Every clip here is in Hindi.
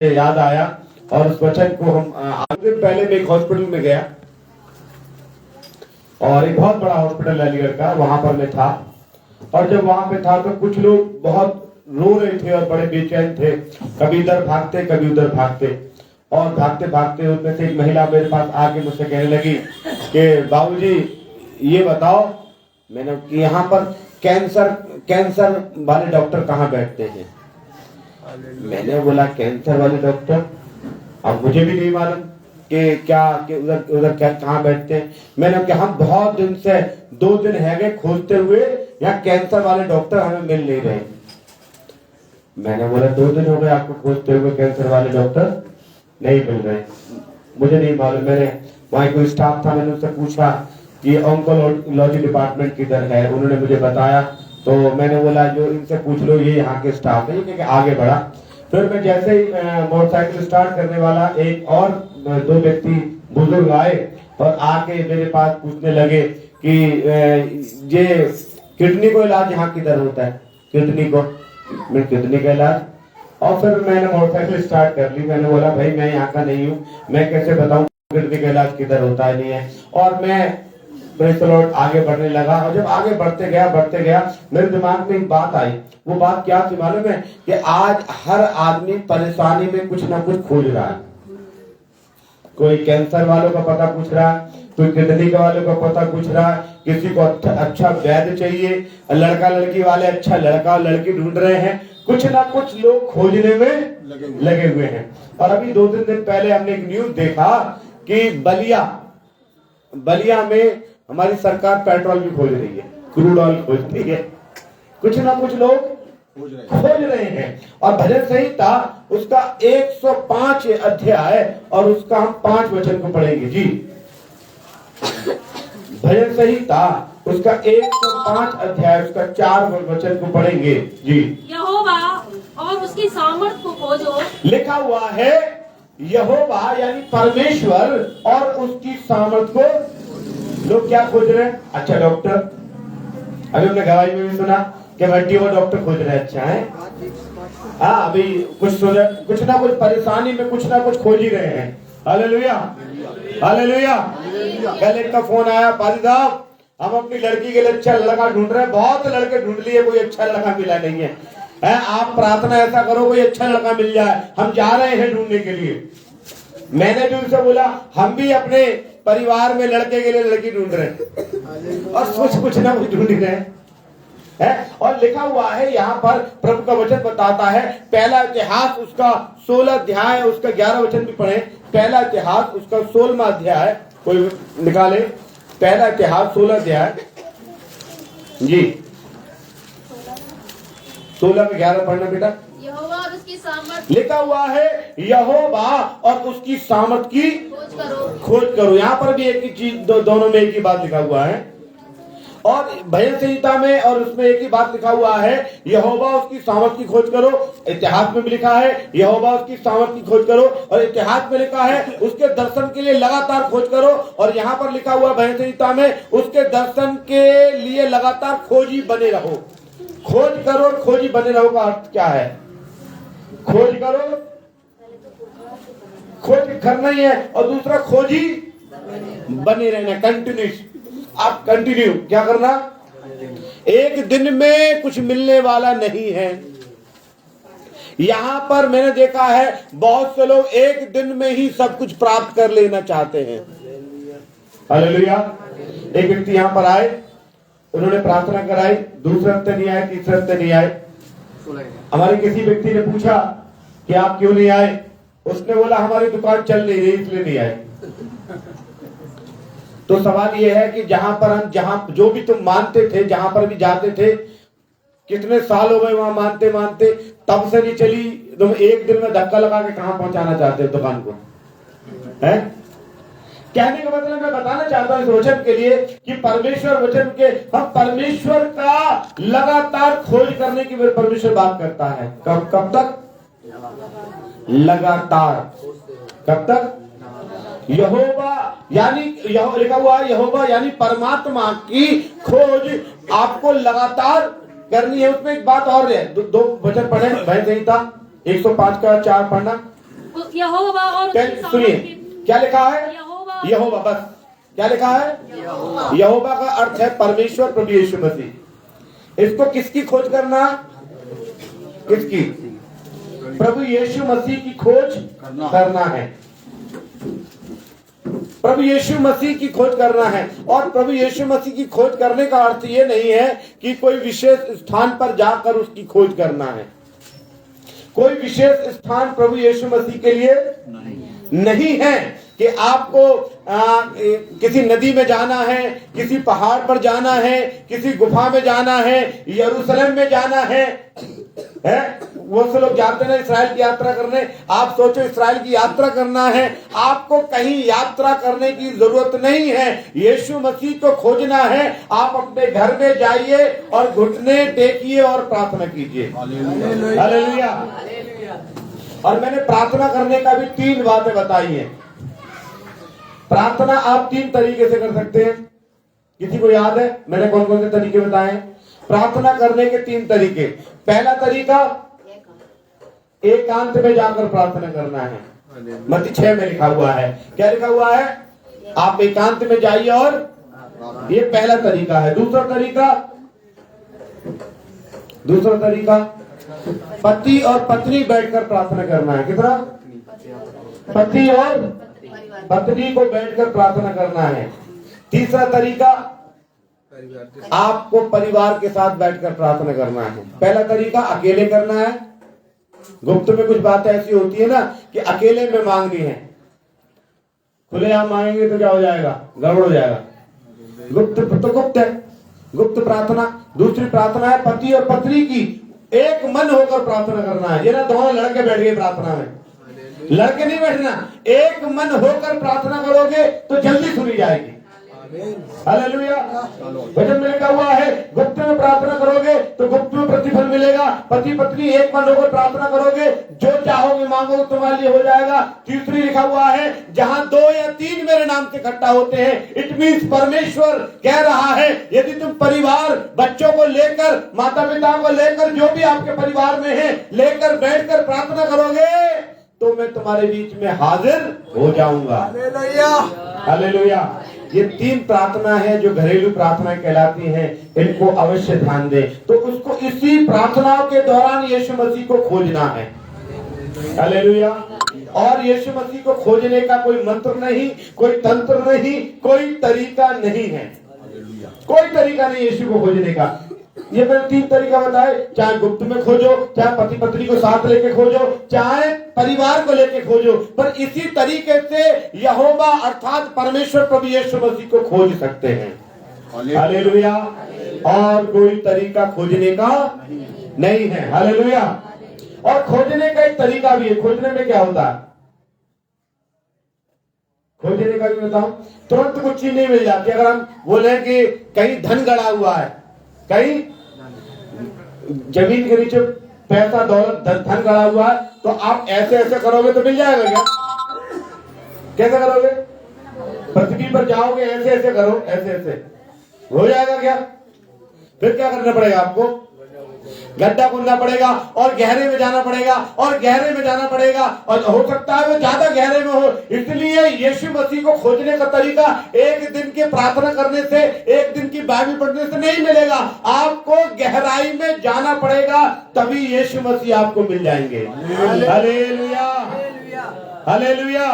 याद आया और उस वचन को हम आठ दिन पहले मैं एक हॉस्पिटल में गया और एक बहुत बड़ा हॉस्पिटल अलीगढ़ का, वहां पर मैं था। और जब वहां पे था तो कुछ लोग बहुत रो रहे थे और बड़े बेचैन थे, कभी इधर भागते कभी उधर भागते। और भागते भागते उनमें से एक महिला मेरे पास आके मुझसे कहने लगी कि बाबूजी ये बताओ, मैंने कि यहाँ पर कैंसर वाले डॉक्टर कहाँ बैठते हैं। मैंने बोला कैंसर वाले डॉक्टर, अब मुझे भी नहीं मालूम कि क्या कि उधर उधर क्या कहाँ बैठते हैं। मैंने कहा हम बहुत दिन से 2 दिन है गए खोजते हुए, यहाँ कैंसर वाले डॉक्टर हमें मिल नहीं रहे। मैंने बोला 2 दिन हो गए आपको खोजते हुए, कैंसर वाले डॉक्टर नहीं मिल रहे, मुझे नहीं मालूम। मैंने वहाँ कोई स्टाफ था, मैंने उससे पूछा कि ऑन्कोलॉजी डिपार्टमेंट किधर है, उन्होंने मुझे बताया। तो मैंने बोला जो इनसे पूछ लो, ये यहाँ के स्टाफ है। ये कि आगे बढ़ा। फिर मैं जैसे ही मोटरसाइकिल स्टार्ट करने वाला, एक और 2 व्यक्ति बुजुर्ग आए और आके मेरे पास पूछने लगे कि ये किडनी को इलाज यहाँ किधर होता है, किडनी का इलाज। और फिर मैंने मोटरसाइकिल स्टार्ट कर ली। मैंने बोला भाई मैं यहाँ का नहीं हूँ, मैं कैसे बताऊँ किडनी का इलाज किधर होता है नहीं है। और मैं आगे बढ़ने लगा। और जब आगे बढ़ते गया मेरे दिमाग में एक बात आई। वो बात क्या थी मालूम है? कि आज हर आदमी परेशानी में कुछ ना कुछ खोज रहा है। कोई कैंसर वालों का पता पूछ रहा है, कोई किडनी के वालों का पता पूछ रहा है, किसी को अच्छा वैद्य चाहिए, लड़का लड़की वाले अच्छा लड़का लड़की ढूंढ रहे हैं। कुछ ना कुछ लोग खोजने में लगे हुए हैं। और अभी 2-3 दिन पहले हमने एक न्यूज देखा कि बलिया में हमारी सरकार पेट्रोल भी खोज रही है, क्रूड ऑयल खोजती है। कुछ ना कुछ लोग खोज रहे हैं। और भजन संहिता उसका 105 अध्याय और उसका हम 5 वचन को पढ़ेंगे जी। भजन संहिता उसका 105 अध्याय उसका 4 वचन को पढ़ेंगे जी। यहोवा और उसकी सामर्थ को खोजो। लिखा हुआ है यहोवा यानी परमेश्वर और उसकी सामर्थ को लोग क्या खोज रहे हैं? अच्छा डॉक्टर, अभी हमने गवाही में भी सुना कि हड्डी वो डॉक्टर खोज रहे हैं। अच्छा है, हाँ अभी कुछ ना कुछ परेशानी में कुछ ना कुछ खोज ही रहे हैं। Hallelujah hallelujah. कल एक का फोन आया, पादी साहब हम अपनी लड़की के लिए अच्छा लड़का ढूंढ रहे हैं, बहुत लड़के ढूंढ लिए, कोई अच्छा लड़का मिला नहीं है। आप प्रार्थना ऐसा करो कोई अच्छा लड़का मिल जाए, हम जा रहे हैं ढूंढने के लिए। मैंने भी उनसे बोला हम भी अपने परिवार में लड़के के लिए लड़की ढूंढ रहे हैं और कुछ ना कुछ ढूंढ रहे हैं। और लिखा हुआ है यहाँ पर प्रभु का वचन बताता है, पहला इतिहास उसका 16 अध्याय उसका 11 वचन भी पढ़े। पहला इतिहास उसका 16वां अध्याय कोई निकाले, पहला इतिहास 16 अध्याय जी, 16 में 11 पढ़ना बेटा। यहोवा और उसकी सामर्थ लिखा हुआ है यहोवा और उसकी सामर्थ की खोज करो। यहाँ पर भी एक ही चीज, दोनों में एक ही बात लिखा हुआ है। और भजन संहिता में और उसमें एक ही बात लिखा हुआ है, यहोवा उसकी सामर्थ की खोज करो। इतिहास में भी लिखा है यहोवा उसकी सामर्थ की खोज करो, और इतिहास में लिखा है उसके दर्शन के लिए लगातार खोज करो। और यहाँ पर लिखा हुआ भजन संहिता में उसके दर्शन के लिए लगातार खोजी बने रहो। खोज करो, खोजी बने रहो का अर्थ क्या है? खोज करो, खोज करना ही है, और दूसरा खोजी बने रहना, कंटिन्यूस। आप कंटिन्यू क्या करना? एक दिन में कुछ मिलने वाला नहीं है। यहां पर मैंने देखा है बहुत से लोग एक दिन में ही सब कुछ प्राप्त कर लेना चाहते हैं। हालेलुया। एक व्यक्ति यहां पर आए, उन्होंने प्रार्थना कराई, दूसरे हफ्ते नहीं आए, तीसरे हफ्ते नहीं आए। हमारे किसी व्यक्ति ने पूछा कि आप क्यों नहीं आए? उसने बोला हमारी दुकान चल नहीं रही इसलिए नहीं आए। तो सवाल यह है कि जहां जो भी तुम मानते थे, जहां पर भी जाते थे, कितने साल हो गए वहां मानते मानते, तब से नहीं चली, तुम एक दिन में धक्का लगा के कहां पहुंचाना चाहते हो दुकान को? है कहने का मतलब मैं बताना चाहता हूं इस वचन के लिए कि परमेश्वर वचन के हम परमेश्वर का लगातार खोज करने की परमेश्वर बात करता है। कब तक? लगातार। कब तक? यहोवा यानी लिखा हुआ है यहोवा यानी परमात्मा की खोज आपको लगातार करनी है। उसमें एक बात और है, 2 वचन पढ़े भजन संहिता 105 का 4 पढ़ना। यहोवा और उसकी सुनिए सामर्थ की- क्या लिखा है, यहोवा यहोवा, बस क्या लिखा है, यहोवा का अर्थ है परमेश्वर प्रभु यीशु मसीह। इसको किसकी खोज करना, किसकी, प्रभु यीशु मसीह की खोज करना है, प्रभु यीशु मसीह की खोज करना है। और प्रभु यीशु मसीह की खोज करने का अर्थ ये नहीं है कि कोई विशेष स्थान पर जाकर उसकी खोज करना है। कोई विशेष स्थान प्रभु यीशु मसीह के लिए नहीं है कि आपको किसी नदी में जाना है, किसी पहाड़ पर जाना है, किसी गुफा में जाना है, यरूशलेम में जाना है। वो से लोग जाते हैं इस्राएल की यात्रा करने। आप सोचो इस्राएल की यात्रा करना है, आपको कहीं यात्रा करने की जरूरत नहीं है, यीशु मसीह को खोजना है। आप अपने घर में जाइए और घुटने टेकिए और प्रार्थना कीजिए। हालेलुया। और मैंने प्रार्थना करने का भी 3 बातें बताई हैं। प्रार्थना आप 3 तरीके से कर सकते हैं। किसी को याद है मैंने कौन कौन से तरीके बताए हैं? प्रार्थना करने के 3 तरीके। पहला तरीका एकांत में जाकर प्रार्थना करना है। मत्ती 6 में लिखा हुआ है। क्या लिखा हुआ है? आप एकांत में जाइए, और ये पहला तरीका है। दूसरा तरीका पति और पत्नी बैठकर प्रार्थना करना है। कितना? पति और पत्नी को बैठकर प्रार्थना करना है। तीसरा तरीका आपको परिवार के साथ बैठकर प्रार्थना करना है। पहला तरीका अकेले करना है। गुप्त में कुछ बातें ऐसी होती है ना कि अकेले में मांगनी है, खुले आप मांगेंगे तो क्या हो जाएगा, गड़बड़ हो जाएगा। गुप्त तो गुप्त है, गुप्त प्रार्थना। दूसरी प्रार्थना है पति और पत्नी की एक मन होकर प्रार्थना करना है। ये ना दोनों लड़के बैठ गए प्रार्थना में, लड़के नहीं बैठना, एक मन होकर प्रार्थना करोगे तो जल्दी सुनी जाएगी। हालेलुया। वचन में लिखा हुआ है गुप्त में प्रार्थना करोगे तो गुप्त में प्रतिफल मिलेगा। पति पत्नी एक मन होकर प्रार्थना करोगे, जो चाहोगे मांगोगे तुम्हारे लिए हो जाएगा। तीसरी लिखा हुआ है जहां 2 या 3 मेरे नाम से इकट्ठा होते हैं, इट मीन्स परमेश्वर कह रहा है यदि तुम परिवार, बच्चों को लेकर, माता पिता को लेकर, जो भी आपके परिवार में है, लेकर बैठकर प्रार्थना करोगे तो मैं तुम्हारे बीच में हाजिर हो जाऊंगा। हालेलुया। ये 3 प्रार्थना है जो घरेलू प्रार्थना कहलाती हैं। इनको अवश्य ध्यान दें। तो उसको इसी प्रार्थनाओं के दौरान यीशु मसीह को खोजना है। हालेलुया। और यीशु मसीह को खोजने का कोई मंत्र नहीं, कोई तंत्र नहीं, कोई तरीका नहीं है। कोई तरीका नहीं यीशु को खोजने का। ये मैंने 3 तरीका बताए, चाहे गुप्त में खोजो, चाहे पति पत्नी को साथ लेके खोजो, चाहे परिवार को लेके खोजो, पर इसी तरीके से यहोवा अर्थात परमेश्वर प्रभु यीशु मसीह को खोज सकते हैं। हालेलुया। और कोई तरीका खोजने का नहीं है। हालेलुया। और खोजने का एक तरीका भी है। खोजने में क्या होता है? खोजने का भी बताऊं, तुरंत कुछ चीज नहीं मिल जाती। अगर हम बोले कि कहीं धन गड़ा हुआ है, कहीं जमीन के नीचे पैसा दौलत धन गड़ा हुआ है, तो आप ऐसे ऐसे करोगे तो मिल जाएगा क्या? कैसे करोगे? पृथ्वी पर जाओगे, ऐसे ऐसे करो, ऐसे ऐसे हो जाएगा क्या? फिर क्या करना पड़ेगा आपको? गड्ढा खोदना पड़ेगा और गहरे में जाना पड़ेगा और गहरे में जाना पड़ेगा, और हो सकता है वो ज्यादा गहरे में हो। इसलिए यीशु मसीह को खोजने का तरीका एक दिन के प्रार्थना करने से, एक दिन की बाइबल पढ़ने से नहीं मिलेगा। आपको गहराई में जाना पड़ेगा, तभी यीशु मसीह आपको मिल जाएंगे। हालेलुया। हालेलुया।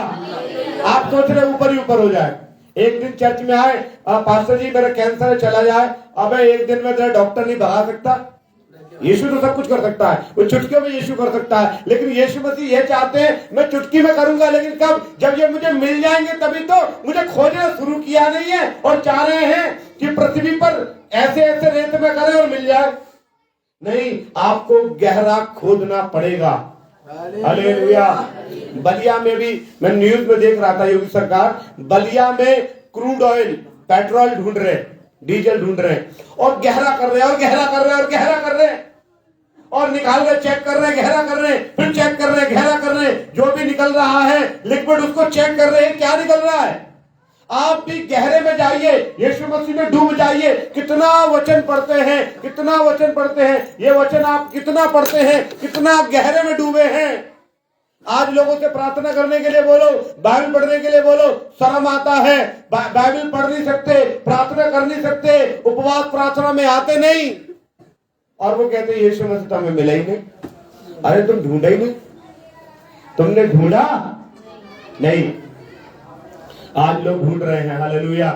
आप सोच रहे ऊपर ही ऊपर हो जाए। एक दिन चर्च में आए, पास्टर जी मेरा कैंसर है, चला जाए। अबे एक दिन में तेरा डॉक्टर नहीं भगा सकता। यीशु तो सब कुछ कर सकता है, वो चुटकियों में यीशु कर सकता है, लेकिन यीशु मसीह ये चाहते हैं मैं चुटकी में करूंगा, लेकिन कब? जब ये मुझे मिल जाएंगे तभी तो। मुझे खोजना शुरू किया नहीं है और चाह रहे हैं कि पृथ्वी पर ऐसे ऐसे रेत में करें और मिल जाए। नहीं, आपको गहरा खोदना पड़ेगा। हालेलुया। बलिया में भी मैं न्यूज में देख रहा था, योगी सरकार बलिया में क्रूड ऑयल, पेट्रोल ढूंढ रहे, डीजल ढूंढ रहे हैं, और गहरा कर रहे हैं और गहरा कर रहे हैं और गहरा कर रहे हैं, और निकाल कर चेक कर रहे हैं, गहरा कर रहे हैं, फिर चेक कर रहे हैं, गहरा कर रहे हैं। जो भी निकल रहा है लिक्विड उसको चेक कर रहे हैं क्या निकल रहा है। आप भी गहरे में जाइए, यीशु मसीह में डूब जाइए। कितना वचन पढ़ते हैं, कितना वचन पढ़ते हैं। ये वचन आप कितना पढ़ते हैं, कितना गहरे में डूबे हैं। आज लोगों से प्रार्थना करने के लिए बोलो, बाइबल पढ़ने के लिए बोलो, शर्म आता है, बाइबल पढ़ नहीं सकते, प्रार्थना कर नहीं सकते, उपवास प्रार्थना में आते नहीं, और वो कहते यीशु मसीह तो हमें मिला ही नहीं। अरे तुम ढूंढा ही नहीं, तुमने ढूंढा नहीं। आज लोग ढूंढ रहे हैं, हालेलुया।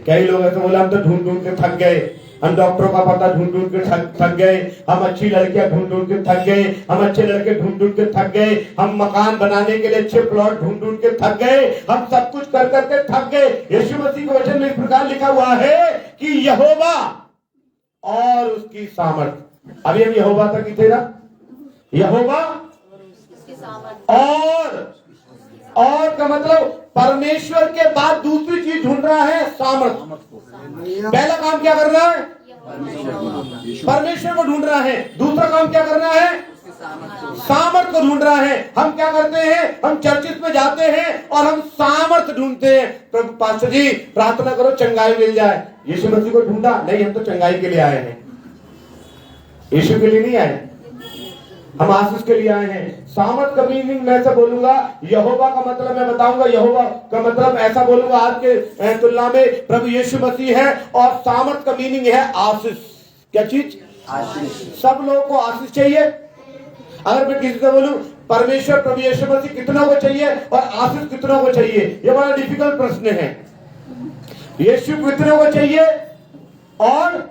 कई लोग ऐसे बोले हम तो ढूंढ ढूंढ के थक गए, हम डॉक्टरों का पता ढूंढ ढूंढ के थक गए, हम अच्छी लड़कियां ढूंढ ढूंढ के थक गए, हम अच्छे लड़के ढूंढ ढूंढ के थक गए, हम मकान बनाने के लिए अच्छे प्लॉट ढूंढ ढूंढ के थक गए, हम सब कुछ कर करके थक गए। यीशु मसीह के वचन में इस प्रकार लिखा हुआ है कि यहोवा और उसकी सामर्थ। अभी हम यहोवा तक ही थे ना, यहोवा और का मतलब परमेश्वर के बाद दूसरी चीज ढूंढ रहा है, सामर्थ। पहला काम क्या करना है? परमेश्वर को ढूंढ रहा है। दूसरा काम क्या करना है? सामर्थ को ढूंढ रहा है। हम क्या करते हैं? हम चर्चिस में जाते हैं और हम सामर्थ ढूंढते हैं। प्रभु पास्टर जी प्रार्थना करो चंगाई मिल जाए। यीशु मसीह को ढूंढा नहीं, हम तो चंगाई के लिए आए हैं, यीशु के लिए नहीं आए, हम आशीष के लिए आए हैं। सामर्थ का मीनिंग मैं ऐसा बोलूंगा, यहोवा का मतलब मैं बताऊंगा, यहोवा का मतलब ऐसा बोलूंगा आज के तुलना में प्रभु यीशु मसीह है, और सामर्थ का मीनिंग है आशीष। क्या चीज? आशीष। सब लोगों को आशीष चाहिए। अगर मैं किसी से बोलूं परमेश्वर प्रभु यीशु मसीह कितनों को चाहिए और आशीष कितनों को चाहिए, ये बड़ा डिफिकल्ट प्रश्न है। यीशु कितनों को चाहिए और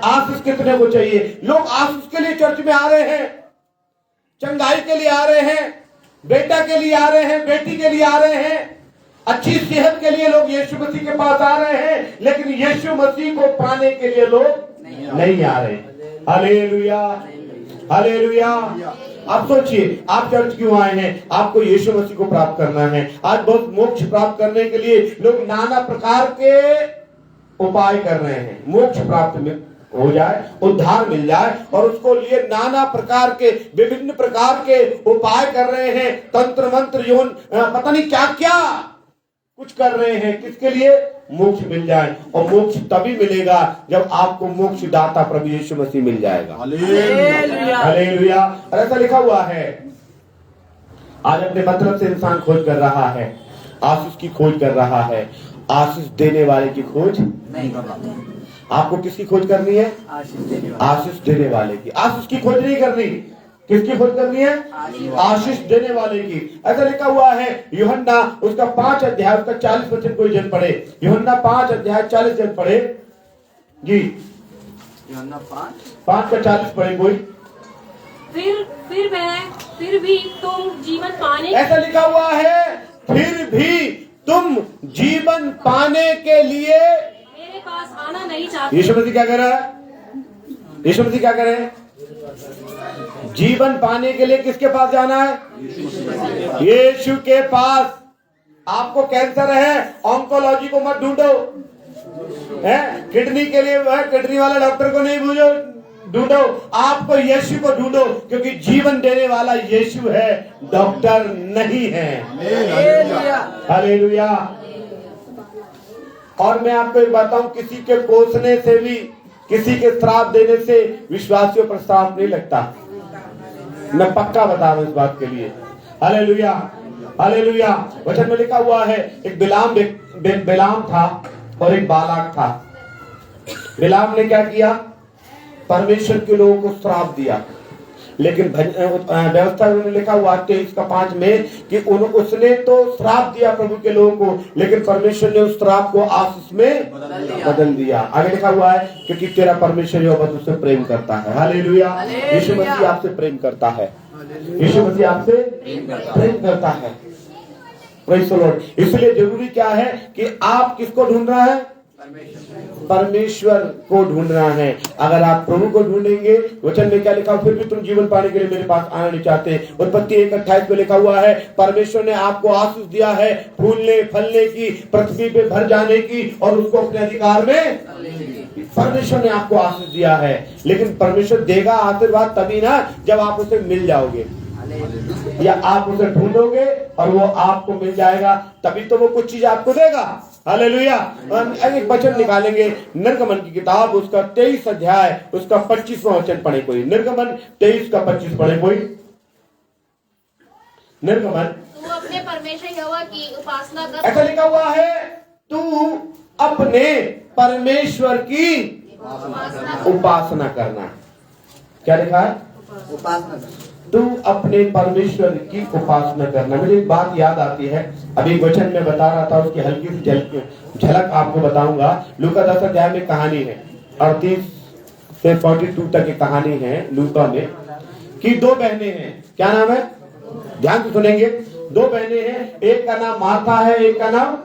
आशीष कितने को चाहिए? लोग आशीष के लिए चर्च में आ रहे हैं, चंगाई के लिए आ रहे हैं, बेटा के लिए आ रहे हैं, बेटी के लिए आ रहे हैं, अच्छी सेहत के लिए लोग यीशु मसीह के पास आ रहे हैं, लेकिन यीशु मसीह को पाने के लिए लोग नहीं आ रहे। Hallelujah, hallelujah. आप सोचिए, आप चर्च क्यों आए हैं? आपको यीशु मसीह को प्राप्त करना है। आज बहुत मोक्ष प्राप्त करने के लिए लोग नाना प्रकार के उपाय कर रहे हैं, मोक्ष प्राप्त हो जाए, उद्धार मिल जाए, और उसको लिए नाना प्रकार के विभिन्न प्रकार के उपाय कर रहे हैं, तंत्र मंत्र योन पता नहीं क्या क्या कुछ कर रहे हैं। किसके लिए? मोक्ष मिल जाए। और मोक्ष तभी मिलेगा जब आपको मोक्ष दाता प्रभु यीशु मसीह मिल जाएगा। हालेलुया। और ऐसा लिखा हुआ है, आज अपने मतलब से इंसान खोज कर रहा है, आशीष की खोज कर रहा है, आशीष देने वाले की खोज नहीं कर रहा। आपको किसकी खोज करनी है? आशीष देने वाले की। आशीष की खोज नहीं करनी, किसकी खोज करनी है? आशीष देने वाले की। ऐसा लिखा हुआ है यूहन्ना उसका 5 अध्याय उसका 40 वचन कोई जन पढ़े। यूहन्ना 5 अध्याय 40 जन पढ़े जी। यूहन्ना 5 का 40 पढ़े कोई। फिर भी तुम जीवन पाने, ऐसा लिखा हुआ है, फिर भी तुम जीवन पाने के लिए मेरे पास आना नहीं चाहते। यीशु मसीह क्या कह रहा है? यीशु मसीह क्या कह रहे हैं? जीवन पाने के लिए किसके पास जाना है? यीशु के पास। आपको कैंसर है, ऑन्कोलॉजी को मत ढूंढो, है किडनी के लिए किडनी वाला डॉक्टर को नहीं ढूंढो, आपको यीशु को ढूंढो, क्योंकि जीवन देने वाला यीशु है, डॉक्टर नहीं है। हालेलुया। और मैं आपको एक बताऊं, किसी के कोसने से भी, किसी के श्राप देने से विश्वासियों पर श्राप नहीं लगता। मैं पक्का बता रहा हूं इस बात के लिए। Hallelujah, hallelujah. वचन में लिखा हुआ है, एक बिलाम था और एक बालाक था। बिलाम ने क्या किया? परमेश्वर के लोगों को श्राप दिया, लेकिन व्यवस्था में लिखा हुआ 23:5 में कि उसने तो श्राप दिया प्रभु के लोगों को, लेकिन परमेश्वर ने उस श्राप को आशीष में बदल दिया। आगे लिखा हुआ है, क्योंकि तेरा परमेश्वर यहोवा तुझसे प्रेम करता है। हालेलुया। यीशु मसीह आपसे प्रेम करता है, यीशु मसीह आपसे प्रेम करता है। Praise the Lord. इसलिए जरूरी क्या है कि आप किसको ढूंढ रहा है? परमेश्वर को ढूंढना है। अगर आप प्रभु को ढूंढेंगे, वचन में क्या लिखा? फिर भी तुम जीवन पाने के लिए मेरे पास आना नहीं चाहते। उत्पत्ति 1:28 में लिखा हुआ है, परमेश्वर ने आपको आशीष दिया है फूलने फलने की, पृथ्वी पे भर जाने की, और उसको अपने अधिकार में। परमेश्वर ने आपको आशीष दिया है, लेकिन परमेश्वर देगा आशीर्वाद तभी ना जब आप उसे मिल जाओगे, या आप उसे ढूंढोगे और वो आपको मिल जाएगा, तभी तो वो कुछ चीज आपको देगा। हालेलुया। एक वचन निकालेंगे, निर्गमन की किताब उसका 23 अध्याय उसका 25वां वचन पढ़े कोई। निर्गमन 23 का 25 पढ़े कोई। निर्गमन। तू अपने परमेश्वर यहोवा की उपासना कर। ऐसा लिखा हुआ है, तू अपने परमेश्वर की उपासना करना। क्या लिखा है? उपासना। तू अपने परमेश्वर की उपासना करना। मुझे एक बात याद आती है, अभी वचन में बता रहा था, उसकी हल्की सी झलक आपको बताऊंगा। लूका 10 अध्याय में कहानी है, 38 से 42 तक की कहानी है लूका में, कि दो बहनें हैं। क्या नाम है? ध्यान से सुनेंगे। दो बहनें हैं, एक का नाम मार्था है, एक का नाम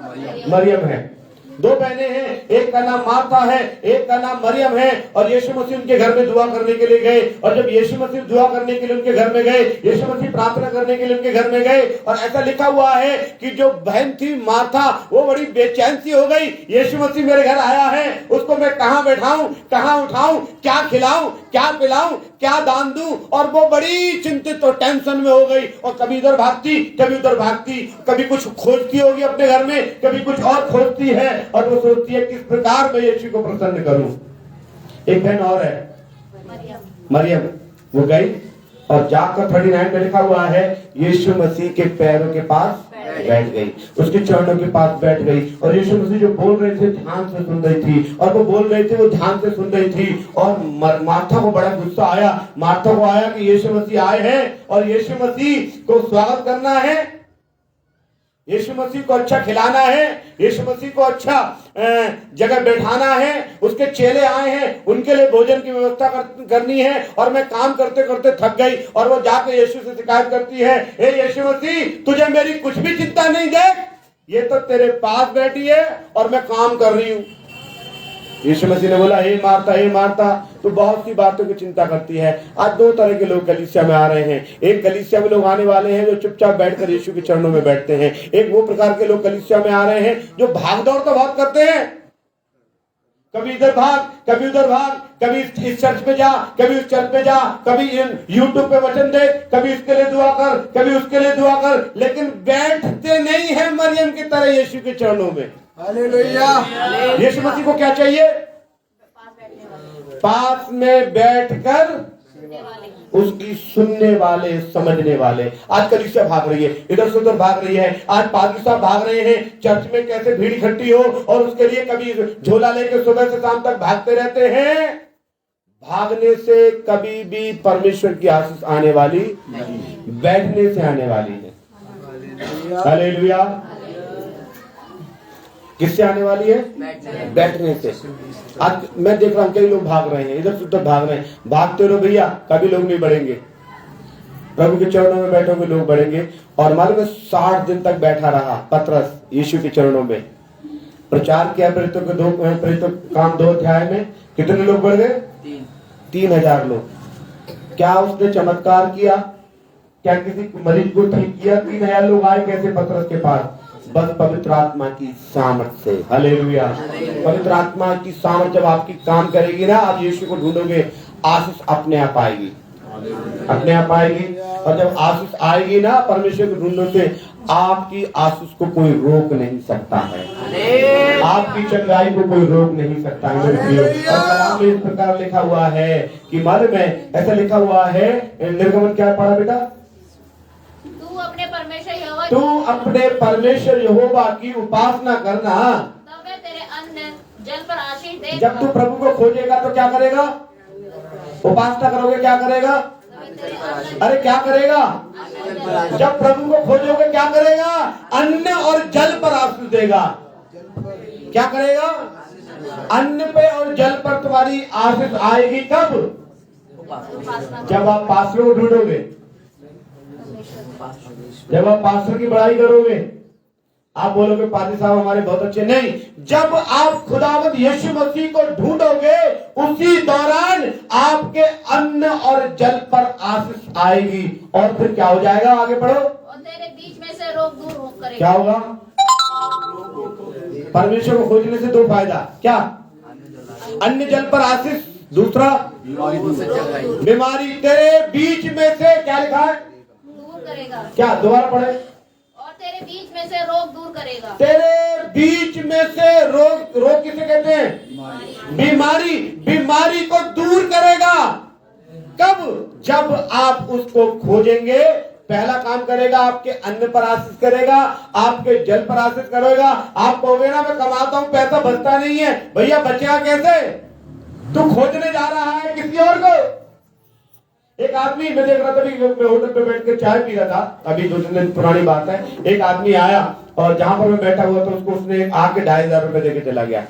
मरियम है। दो बहनें हैं, एक का नाम मार्था है, एक का नाम मरियम है। और यीशु मसीह उनके घर में दुआ करने के लिए गए। और जब यीशु मसीह दुआ करने के लिए उनके घर में गए, यीशु मसीह प्रार्थना करने के लिए उनके घर में गए, और ऐसा लिखा हुआ है कि जो बहन थी मार्था, वो बड़ी बेचैन सी हो गई। यीशु मसीह मेरे घर आया है, उसको मैं कहाँ बैठाऊं, कहाँ उठाऊं, क्या खिलाऊं, क्या पिलाऊं, क्या दान दूं, और वो बड़ी चिंतित और टेंशन में हो गई। और कभी इधर भागती, कभी उधर भागती, कभी कुछ खोजती होगी अपने घर में, कभी कुछ और खोजती है, और वो सोचती है किस प्रकार मैं यीशु को प्रसन्न करूं। एक बहन और है, मरियम। वो गई और जाकर 39 में लिखा हुआ है, यीशु मसीह के पैरों के पास बैठ गई, उसके चरणों के पास बैठ गई। और यीशु मसीह जो बोल रहे थे ध्यान से सुन रही थी, और वो बोल रहे थे वो ध्यान से सुन रही थी। और मार्था को बड़ा गुस्सा आया। मार्था को आया कि यीशु मसीह आए हैं और यीशु मसीह को स्वागत करना है, यीशु मसीह को अच्छा खिलाना है, यीशु मसीह को अच्छा जगह बैठाना है। उसके चेले आए हैं, उनके लिए भोजन की व्यवस्था करनी है, और मैं काम करते करते थक गई। और वो जाके यीशु से शिकायत करती है, हे यीशु मसीह, तुझे मेरी कुछ भी चिंता नहीं, देख ये तो तेरे पास बैठी है और मैं काम कर रही हूँ। यीशु मसीह ने बोला, हे मार्था, तो बहुत सी बातों की चिंता करती है। आज दो तरह के लोग कलीसिया में आ रहे हैं। एक कलीसिया में लोग आने वाले हैं जो चुपचाप बैठकर यीशु के चरणों में बैठते हैं। एक वो प्रकार के लोग कलीसिया में आ रहे हैं जो भाग दौड़ तो बहुत करते हैं, कभी इधर भाग, कभी उधर भाग, कभी इस चर्च पे जा, कभी उस चर्च पे जा, कभी यूट्यूब पे वचन दे, कभी इसके लिए दुआ कर, कभी उसके लिए दुआ कर, लेकिन बैठते नहीं है मरियम की तरह यीशु के चरणों में। हालेलुया। यीशु मसीह को क्या चाहिए? पास में बैठकर उसकी सुनने वाले, समझने वाले। आज कलीसिया भाग रही है, इधर से उधर भाग रही है। आज पादरी साहब भाग रहे हैं चर्च में कैसे भीड़ इकट्ठी हो, और उसके लिए कभी झोला लेकर सुबह से शाम तक भागते रहते हैं। भागने से कभी भी परमेश्वर की आशीष आने वाली नहीं, बैठने से आने वाली है। हालेलुया। किससे आने वाली है? बैठने से। आज मैं देख रहा हूँ कई लोग भाग रहे हैं, इधर से उधर भाग रहे हैं। भागते रहो भैया, कभी लोग नहीं बढ़ेंगे। प्रभु के चरणों में बैठोगे लोग बढ़ेंगे। और मालूम है 60 दिन तक बैठा रहा पतरस यीशु के चरणों में, प्रचार किया। प्रेरितों काम 2 अध्याय में कितने लोग बढ़ गए? 3000 लोग। क्या उसने चमत्कार किया? क्या किसी मरीज को ठीक किया? 3000 लोग आए कैसे पतरस के पास? बस पवित्र आत्मा की सामर्थ से। हालेलुया। पवित्र आत्मा की सामर्थ जब आपकी काम करेगी ना, आप यीशु को ढूंढोगे, आशीष अपने आप आएगी, अपने आप आएगी। और जब आशीष आएगी ना परमेश्वर को ढूंढने से, आपकी आशीष को कोई रोक नहीं सकता है, आपकी चंगाई को कोई रोक नहीं सकता है। और कलाम में इस प्रकार लिखा हुआ है कि मालूम है, ऐसा लिखा हुआ है, निर्गमन क्या पढ़ा बेटा? तू अपने परमेश्वर यहोवा की उपासना करना, तब मैं तेरे अन्न जल पर आशीष देगा। जब तू प्रभु को खोजेगा तो क्या करेगा? उपासना करोगे, क्या करेगा? अरे क्या करेगा? जब प्रभु को खोजोगे क्या करेगा? अन्न और जल पर आशीष देगा। क्या करेगा? अन्न पे और जल पर तुम्हारी आशीष आएगी। कब? जब आप पास्टर को ढूंढोगे, जब आप पास्टर की बड़ाई करोगे, आप बोलोगे पादरी साहब हमारे बहुत अच्छे। नहीं, जब आप खुदावंद यीशु मसीह को ढूंढोगे, उसी दौरान आपके अन्न और जल पर आशीष आएगी। और फिर क्या हो जाएगा? आगे पढ़ो। और तेरे बीच में से रोग दूर हो करेगा। क्या होगा? परमेश्वर को खोजने से 2 फायदा। क्या? अन्न जल पर आशीष, दूसरा बीमारी तेरे बीच में से क्या लिखा है? करेगा। क्या? दोबारा पढ़े। और तेरे बीच में से रोग दूर करेगा। तेरे बीच में से रोग, रोग किसे कहते हैं? बीमारी। बीमारी को दूर करेगा। कब? जब आप उसको खोजेंगे, पहला काम करेगा, आपके अन्न पर आशीष करेगा, आपके जल पर आशीष करेगा। आप कहोगे ना मैं कमाता हूं पैसा बचता नहीं है, भैया बचेगा कैसे? तू खोजने जा रहा है किसी और को। एक आदमी, मैं देख रहा था, मैं होटल पे बैठ के चाय पी रहा था, अभी 2-3 दिन पुरानी बात है। एक आदमी आया और जहां पर मैं बैठा हुआ था उसको उसने आके 2,500 रुपए देके चला गया।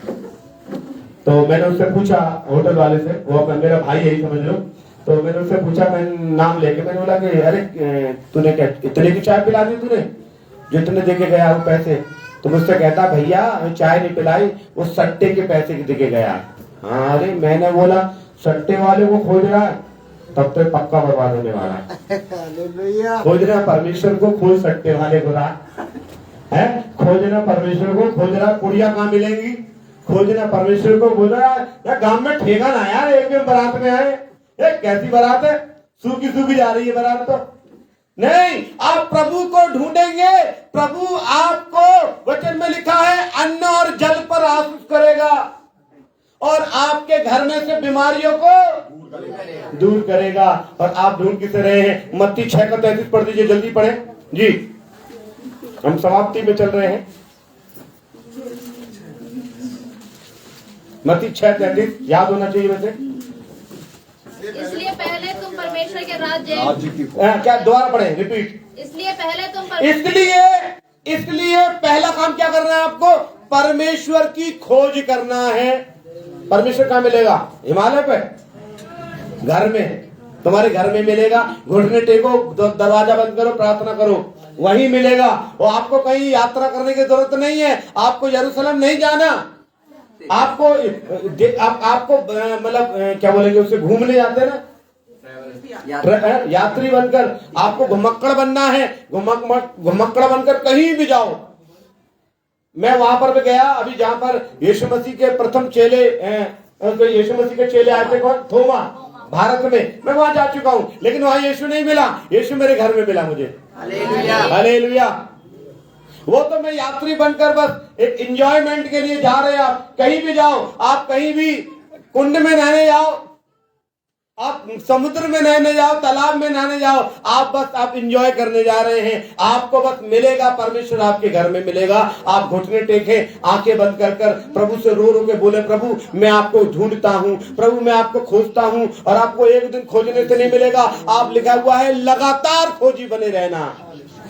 तो मैंने उससे पूछा, होटल वाले से, वो अपना मेरा भाई यही समझ लो, तो मैंने उससे पूछा, मैं नाम लेके, मैंने बोला कि अरे तूने क्या इतने की चाय पिला दी तूने जो इतने देके गया वो पैसे? तो मुझसे कहता भैया चाय नहीं पिलाई, वो सट्टे के पैसे देके गया। हाँ, अरे मैंने बोला सट्टे वाले को खोज रहा है, तब तो पक्का बर्बाद होने वाला है। खोजना परमेश्वर को, खोज सट्टे वाले को रहा है। खोजना परमेश्वर को, खोज रहा कुड़िया कहाँ मिलेंगी, खोजना परमेश्वर को। बोल रहा है गांव में ठेका ना यार, एक दिन बारात में आए, कैसी बारात है, सूखी सूखी जा रही है बारात। तो नहीं, आप प्रभु को ढूंढेंगे, प्रभु आपको, वचन में लिखा है, अन्न और जल पर आशीष करेगा और आपके घर में से बीमारियों को दूर करेगा। और आप ढूंढ किसे रहे हैं? मत्ती 6:33 पढ़ दीजिए, जल्दी पढ़े जी, हम समाप्ति में चल रहे हैं। मत्ती 6:33 याद होना चाहिए वैसे। इसलिए पहले तुम परमेश्वर के राज्य क्या, दोबारा पढ़े, रिपीट। इसलिए पहले तुम इसलिए पहला काम क्या करना है आपको? परमेश्वर की खोज करना है। परमेश्वर कहाँ मिलेगा? हिमालय पे, घर में, तुम्हारे घर में मिलेगा। घुटने टेको, दरवाजा बंद करो, प्रार्थना करो, वही मिलेगा। वो आपको कहीं यात्रा करने की जरूरत नहीं है, आपको यरूशलेम नहीं जाना, आपको मतलब क्या बोलेंगे उसे, घूमने जाते ना, यात्री बनकर आपको घुमक्कड़ बनना है। घुमक्कड़ बनकर कहीं भी जाओ। मैं वहां पर भी गया अभी जहां पर यीशु मसीह के प्रथम चेले, यीशु मसीह के चेले आए थे, कौन? थोमा, भारत में। मैं वहां जा चुका हूं, लेकिन वहां यीशु नहीं मिला, यीशु मेरे घर में मिला मुझे। Hallelujah, hallelujah. वो तो मैं यात्री बनकर बस एक एंजॉयमेंट के लिए जा रहे हैं। आप कहीं भी जाओ, आप कहीं भी कुंड में नहाने जाओ, आप समुद्र में नहाने जाओ, तालाब में नहाने जाओ, आप एंजॉय करने जा रहे हैं। आपको बस मिलेगा, परमेश्वर आपके घर में मिलेगा। आप घुटने टेके, आंखें बंद कर कर प्रभु से रो रो के बोले, प्रभु मैं आपको ढूंढता हूँ, प्रभु मैं आपको खोजता हूँ। और आपको एक दिन खोजने से नहीं मिलेगा, आप लिखा हुआ है लगातार खोजी बने रहना।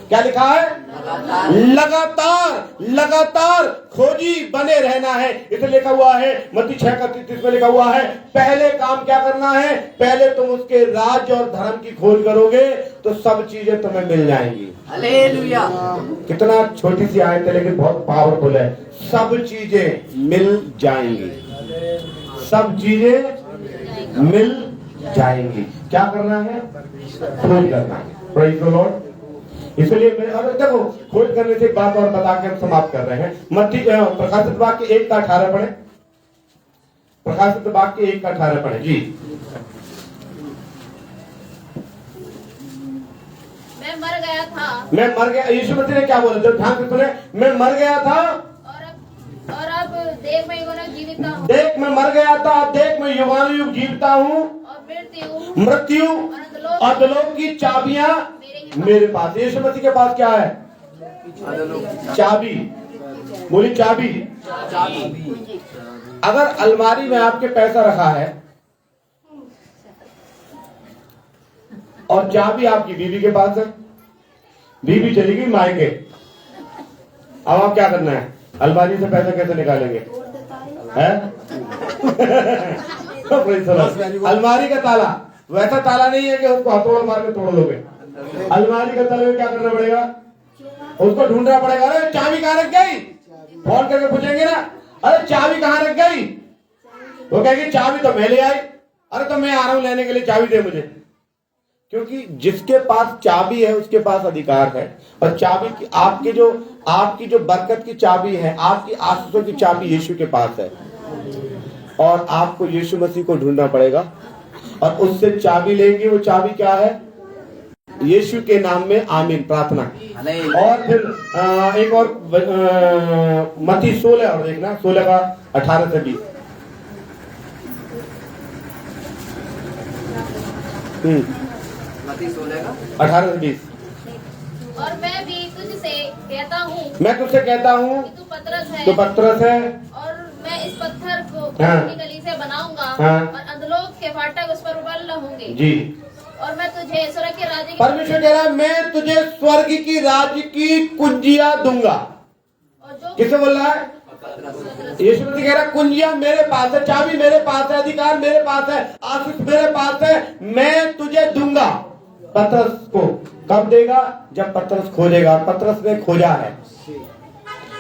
क्या लिखा है? लगातार खोजी बने रहना है। इसे लिखा हुआ है मत्ती 6:33 में लिखा हुआ है, पहले काम क्या करना है? पहले तुम उसके राज्य और धर्म की खोज करोगे तो सब चीजें तुम्हें मिल जाएंगी। हालेलुया। कितना छोटी सी आयत है लेकिन बहुत पावरफुल है। सब चीजें मिल जाएंगी, सब चीजें मिल जाएंगी। क्या करना है? खोज करना है। Praise the Lord. इसलिए मैं, और देखो, खोज करने से एक बात और बता के हम समाप्त कर रहे हैं। मत्ती प्रकाशित वाक्य 1:18 पढ़े। प्रकाशित वाक्य 1:18 पढ़े जी। मैं मर गया था, मैं मर गया, यीशु मसीह ने क्या बोला? जब ध्यान से सुने, मैं मर गया था और अब देख मैं युगानुयुग जीविता हूँ। देख मैं मर गया था, अब देख मैं युगानुयुग जीविता हूँ। और मृत्यु और अधोलोक की चाबियां मेरे पास। यीशु मसीह के पास क्या है? चाबी। बोली चाबी। अगर अलमारी में आपके पैसा रखा है और चाबी आपकी बीवी के पास है, बीवी चली गई मायके, अब आप क्या करना है? अलमारी से पैसा कैसे निकालेंगे? अलमारी का ताला वैसा ताला नहीं है कि उसको हथौड़ा मार के तोड़ लोगे। अलमारी का ताला में क्या करना पड़ेगा? उसको ढूंढना पड़ेगा। अरे चाबी कहाँ रख गई? फोन करके पूछेंगे ना, अरे चाबी कहाँ रख गई? वो कहेगी चाबी तो मैं ले आई। अरे तो मैं आ रहा हूं लेने के लिए, चाबी दे मुझे। क्योंकि जिसके पास चाबी है उसके पास अधिकार है। और चाबी की आपकी जो बरकत की चाबी है, आपकी आशीषों की चाबी यीशु के पास है। और आपको यीशु मसीह को ढूंढना पड़ेगा और उससे चाबी लेंगे। वो चाबी क्या है? यीशु के नाम में आमीन प्रार्थना। और फिर एक और मत्ती 16 और देखना, 16 का 18 से 20। मत्ती 16 का 18 से 20। और मैं भी तुझसे कहता हूँ मैं तुझसे कहता हूँ कि तू पतरस है, तो पतरस है, और मैं इस पत्थर को हाँ। अपनी कलीसिया बनाऊंगा, हाँ। और अधोलोक के फाटक उस पर प्रबल होंगे। जी। और मैं तुझे स्वर्ग के राज्य परमेश्वर कह रहा है मैं तुझे स्वर्ग की राज्य की कुंजियां दूंगा। और जो किसे बोल रहा है? यीशु मसीह कह रहा है कुंजियां मेरे पास है, चाबी मेरे पास है, अधिकार मेरे पास है, आशीष मेरे पास है, मैं तुझे दूंगा। पतरस को कब देगा? जब पतरस खोजेगा। पतरस ने खोजा है।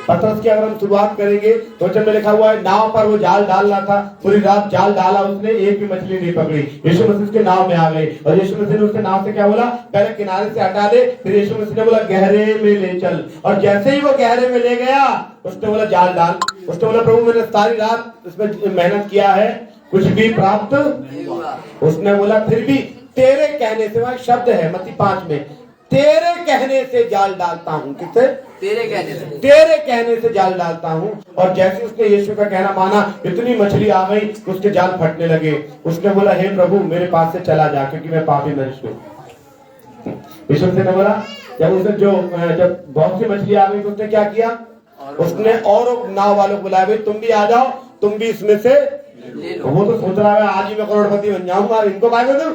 पतरस की अगर हम शुरुआत करेंगे तो वचन में लिखा हुआ है नाव पर वो जाल डाल रहा था, पूरी रात जाल डाला उसने, एक भी मछली नहीं पकड़ी। यीशु मसीह उसके नाव में आ गए और यीशु मसीह ने उसके नाव से क्या बोला? पहले किनारे से हटा दे, फिर यीशु मसीह ने बोला गहरे में ले चल। और जैसे ही वो गहरे में ले गया उसने बोला जाल डाल। उसने बोला प्रभु मैंने सारी रात इसमें मेहनत किया है, कुछ भी प्राप्त नहीं हुआ। उसने बोला फिर भी तेरे कहने से, वहां शब्द है मत्ती 5 में, तेरे कहने से जाल डालता हूँ। किससे? तेरे कहने से जाल डालता हूँ। और जैसे उसने यीशु का कहना माना, इतनी मछली आ गई कि उसके जाल फटने लगे। उसने बोला हे प्रभु मेरे पास से चला जा, क्योंकि मैं पापी मनुष्य हूँ। यीशु ने बोला जब बहुत सी मछली आ गई तो उसने क्या किया? उसने और नाव वालों को बुलाया, भाई तुम भी आ जाओ, तुम भी इसमें से ले लो। वो तो सोच रहा है आज ही मैं करोड़पति बन जाऊंगा, इनको काय में दूं?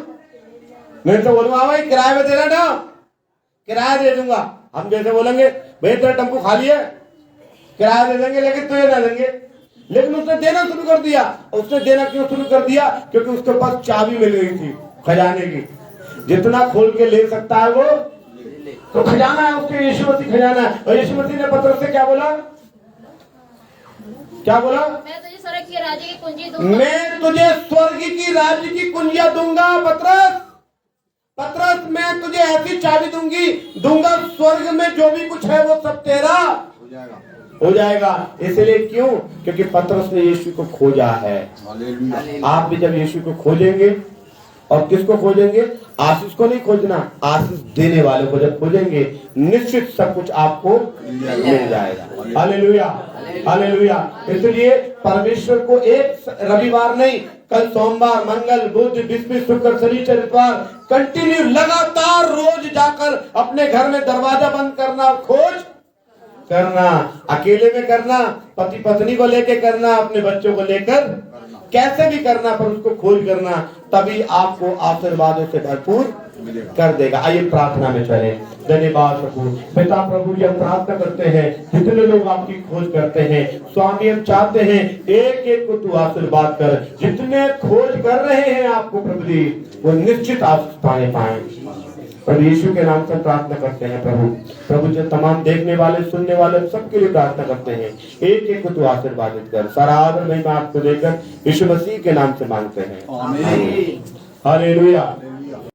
मैं तो बोलूंगा भाई किराए में देना ना, किराया दे दूंगा। हम जैसे बोलेंगे भाई तेरा टेम्पो खाली है, किराया दे देंगे, लेकिन तुझे ना देंगे। लेकिन उसने देना शुरू कर दिया। उसने देना क्यों शुरू कर दिया? क्योंकि उसके पास चाबी मिल गई थी खजाने की। जितना खोल के ले सकता है वो तो खजाना है उसके, यीशु मसीह खजाना है। और यीशु मसीह ने पतरस से क्या बोला? क्या बोला? मैं तुझे स्वर्ग के राज्य की कुंजी दूंगा। मैं तुझे स्वर्ग की राज्य की कुंजियां दूंगा। पतरस मैं तुझे ऐसी चाबी दूंगा, स्वर्ग में जो भी कुछ है वो सब तेरा हो जाएगा। इसलिए क्यों? क्योंकि पतरस ने यीशु को खोजा है। आप भी जब यीशु को खोजेंगे, और किसको खोजेंगे? आशीष को नहीं खोजना, आशीष देने वाले को जब खोजेंगे निश्चित सब कुछ आपको मिल जाएगा। Hallelujah, hallelujah. इसलिए परमेश्वर को एक रविवार नहीं, कल सोमवार, मंगल, बुध, बृहस्पति, शुक्र, शनिचर, इतवार कंटिन्यू लगातार रोज जाकर अपने घर में दरवाजा बंद करना, खोज करना, अकेले में करना, पति पत्नी को लेकर करना, अपने बच्चों को लेकर कैसे भी करना, पर उसको खोज करना, तभी आपको आशीर्वादों से भरपूर कर देगा। आइए प्रार्थना में चले। धन्यवाद प्रभु। पिता प्रभु जी हम प्रार्थना करते हैं जितने लोग आपकी खोज करते हैं स्वामी, हम चाहते हैं एक एक को तू आशीर्वाद कर। जितने खोज कर रहे हैं आपको प्रभु जी, वो निश्चित आशीष पाए। प्रभु यीशु के नाम से प्रार्थना करते हैं प्रभु जो तमाम देखने वाले सुनने वाले सबके लिए प्रार्थना करते हैं, एक एक को तू आशीर्वादित कर। सारा आदर महिमा आपको देकर यीशु मसीह के नाम से मांगते हैं। हालेलुया।